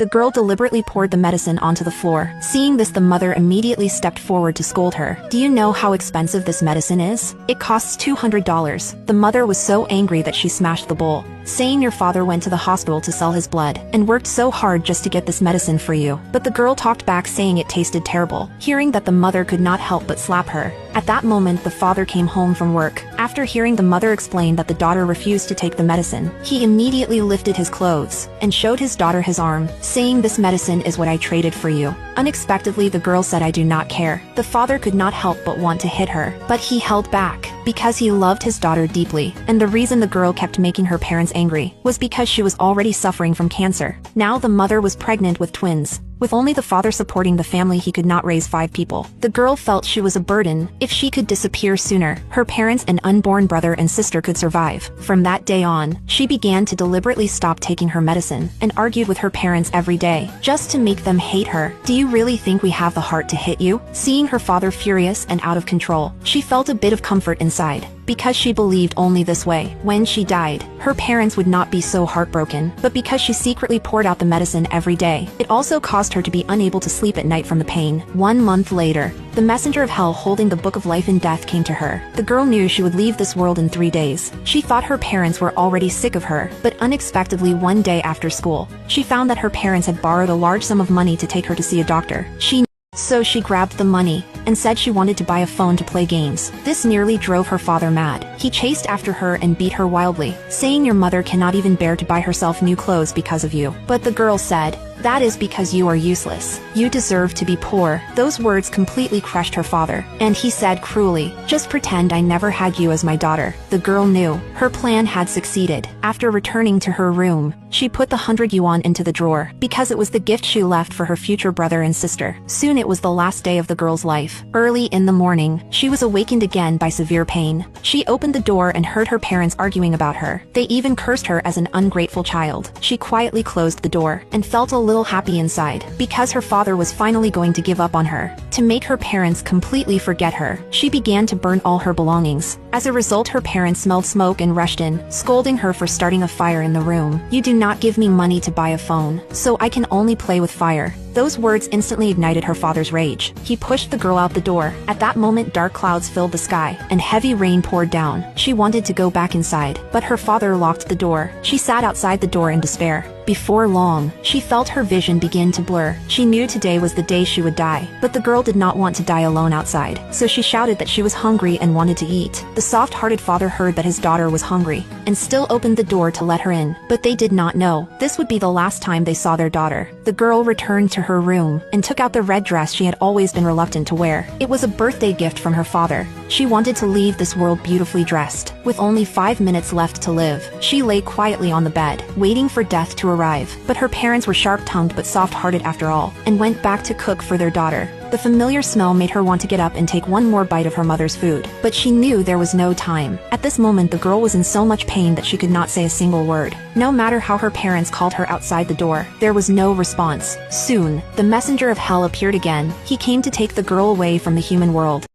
The girl deliberately poured the medicine onto the floor. Seeing this, the mother immediately stepped forward to scold her. Do you know how expensive this medicine is? It costs $200. The mother was so angry that she smashed the bowl, saying your father went to the hospital to sell his blood and worked so hard just to get this medicine for you. But the girl talked back saying it tasted terrible. Hearing that, the mother could not help but slap her. At that moment, the father came home from work. After hearing the mother explain that the daughter refused to take the medicine, he immediately lifted his clothes and showed his daughter his arm, saying, "This medicine is what I traded for you." Unexpectedly, the girl said, "I do not care." The father could not help but want to hit her, but he held back because he loved his daughter deeply, and the reason the girl kept making her parents angry was because she was already suffering from cancer. Now the mother was pregnant with twins. With only the father supporting the family, he could not raise 5 people. The girl felt she was a burden. If she could disappear sooner, her parents and unborn brother and sister could survive. From that day on, she began to deliberately stop taking her medicine and argued with her parents every day, just to make them hate her. Do you really think we have the heart to hit you? Seeing her father furious and out of control, she felt a bit of comfort inside, because she believed only this way, when she died, her parents would not be so heartbroken. But because she secretly poured out the medicine every day, it also caused her to be unable to sleep at night from the pain. 1 month later, the messenger of hell holding the book of life and death came to her. The girl knew she would leave this world in 3 days. She thought her parents were already sick of her, but unexpectedly one day after school, she found that her parents had borrowed a large sum of money to take her to see a doctor. So she grabbed the money and said she wanted to buy a phone to play games. This nearly drove her father mad. He chased after her and beat her wildly, saying, "Your mother cannot even bear to buy herself new clothes because of you." But the girl said, "That is because you are useless. You deserve to be poor." Those words completely crushed her father, and he said cruelly, "Just pretend I never had you as my daughter." The girl knew her plan had succeeded. After returning to her room, she put the 100 yuan into the drawer, because it was the gift she left for her future brother and sister. Soon it was the last day of the girl's life. Early in the morning, she was awakened again by severe pain. She opened the door and heard her parents arguing about her. They even cursed her as an ungrateful child. She quietly closed the door and felt a little happy inside, because her father was finally going to give up on her. To make her parents completely forget her, she began to burn all her belongings. As a result, her parents smelled smoke and rushed in, scolding her for starting a fire in the room. "You do not give me money to buy a phone, so I can only play with fire." Those words instantly ignited her father's rage. He pushed the girl out the door. At that moment, dark clouds filled the sky, and heavy rain poured down. She wanted to go back inside, but her father locked the door. She sat outside the door in despair. Before long, she felt her vision begin to blur. She knew today was the day she would die, but the girl did not want to die alone outside, so she shouted that she was hungry and wanted to eat. The soft-hearted father heard that his daughter was hungry, and still opened the door to let her in, but they did not know this would be the last time they saw their daughter. The girl returned to her room and took out the red dress she had always been reluctant to wear. It was a birthday gift from her father. She wanted to leave this world beautifully dressed. With only 5 minutes left to live, she lay quietly on the bed, waiting for death to arrive. But her parents were sharp-tongued but soft-hearted after all, and went back to cook for their daughter. The familiar smell made her want to get up and take one more bite of her mother's food, but she knew there was no time. At this moment, the girl was in so much pain that she could not say a single word. No matter how her parents called her outside the door, there was no response. Soon, the messenger of hell appeared again. He came to take the girl away from the human world.